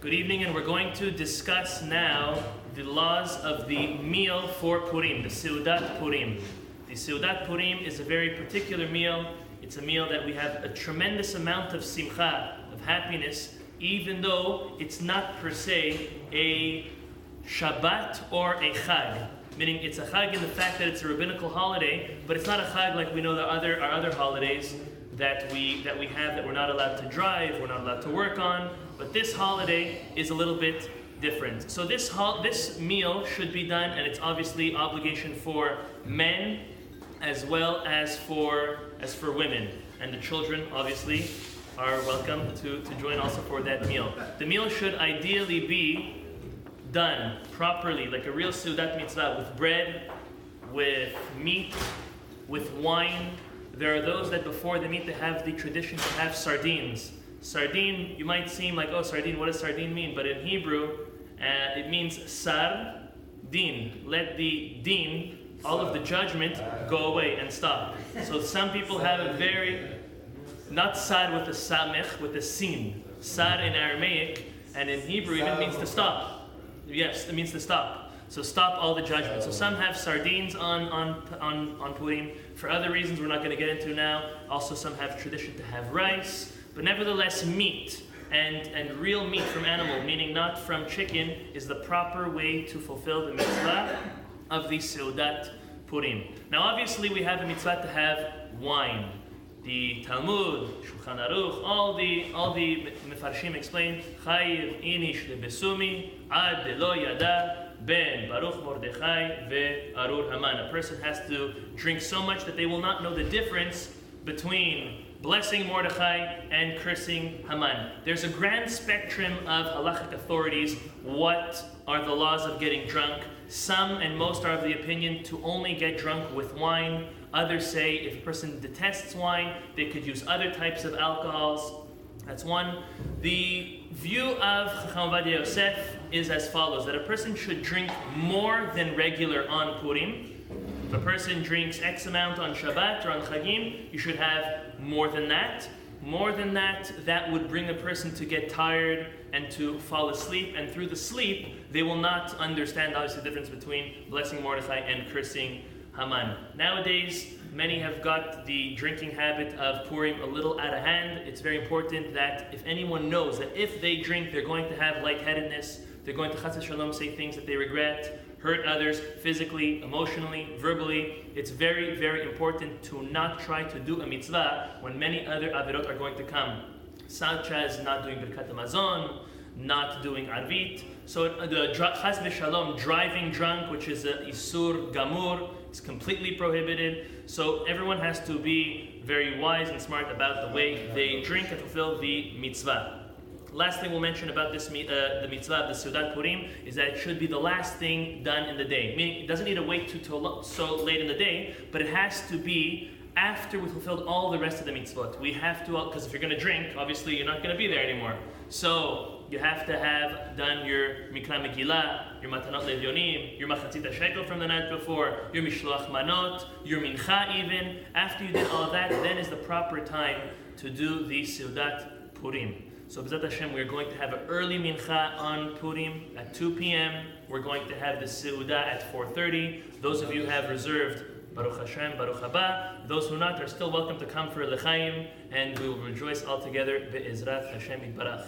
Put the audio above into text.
Good evening, and we're going to discuss now the laws of the meal for Purim, the Seudat Purim. The Seudat Purim is a very particular meal. It's a meal that we have a tremendous amount of simcha, of happiness, even though it's not per se a Shabbat or a Chag. Meaning it's a Chag in the fact that it's a rabbinical holiday, but it's not a Chag like we know our other holidays that we have that we're not allowed to drive, we're not allowed to work on. But this holiday is a little bit different. So this meal should be done, and it's obviously obligation for men as well as for women. And the children obviously are welcome to join also for that meal. The meal should ideally be done properly, like a real Seudat mitzvah, with bread, with meat, with wine. There are those that before the meat they have the tradition to have sardines. Sardine, you might seem like, oh, sardine, what does sardine mean? But in Hebrew, it means sar, din. Let the din, all of the judgment, go away and stop. So some people have a very, not sar with a samech, with a sin. Sar in Aramaic, and in Hebrew even means to stop. Yes, it means to stop. So stop all the judgment. So some have sardines on Purim. For other reasons we're not going to get into now. Also some have tradition to have rice. But nevertheless, meat and real meat from animal, meaning not from chicken, is the proper way to fulfill the mitzvah of the Seudat Purim. Now obviously we have a mitzvah to have wine. The Talmud, Shulchan Aruch, all the Mefarshim explain, Chayiv inish lebesumi ad delo yada ben Baruch Mordechai ve Arur Haman. A person has to drink so much that they will not know the difference between blessing Mordechai and cursing Haman. There's a grand spectrum of halachic authorities. What are the laws of getting drunk? Some and most are of the opinion to only get drunk with wine. Others say if a person detests wine, they could use other types of alcohols. That's one. The view of Chacham Ovadia Yosef is as follows, that a person should drink more than regular on Purim. If a person drinks X amount on Shabbat or on Chagim, you should have more than that. More than that, that would bring a person to get tired and to fall asleep. And through the sleep, they will not understand obviously the difference between blessing Mordechai and cursing Haman. Nowadays, many have got the drinking habit of Purim a little out of hand. It's very important that if anyone knows that if they drink, they're going to have lightheadedness, they're going to chas v'shalom say things that they regret, hurt others physically, emotionally, verbally. It's very, very important to not try to do a mitzvah when many other avirot are going to come, such as not doing birkat hamazon, not doing arvit. So the chas v'shalom, driving drunk, which is a isur gamur, is completely prohibited. So everyone has to be very wise and smart about the way they drink and fulfill the mitzvah. Last thing we'll mention about this the mitzvah of the Seudat Purim is that it should be the last thing done in the day. Meaning it doesn't need to wait till so late in the day, but it has to be after we've fulfilled all the rest of the mitzvot. We have to, because if you're going to drink, obviously you're not going to be there anymore. So you have to have done your Mikra Megillah, your Matanot Levyonim, your Machatzit HaShekel from the night before, your Mishloach Manot, your Mincha even. After you did all that, then is the proper time to do the Seudat Purim. So B'ezrat Hashem, we're going to have an early mincha on Purim at 2 p.m. We're going to have the Seudah at 4:30. Those of you who have reserved, Baruch Hashem, Baruch Haba. Those who not are still welcome to come for L'chaim, and we will rejoice all together. Be'ezrat Hashem Yitbarach.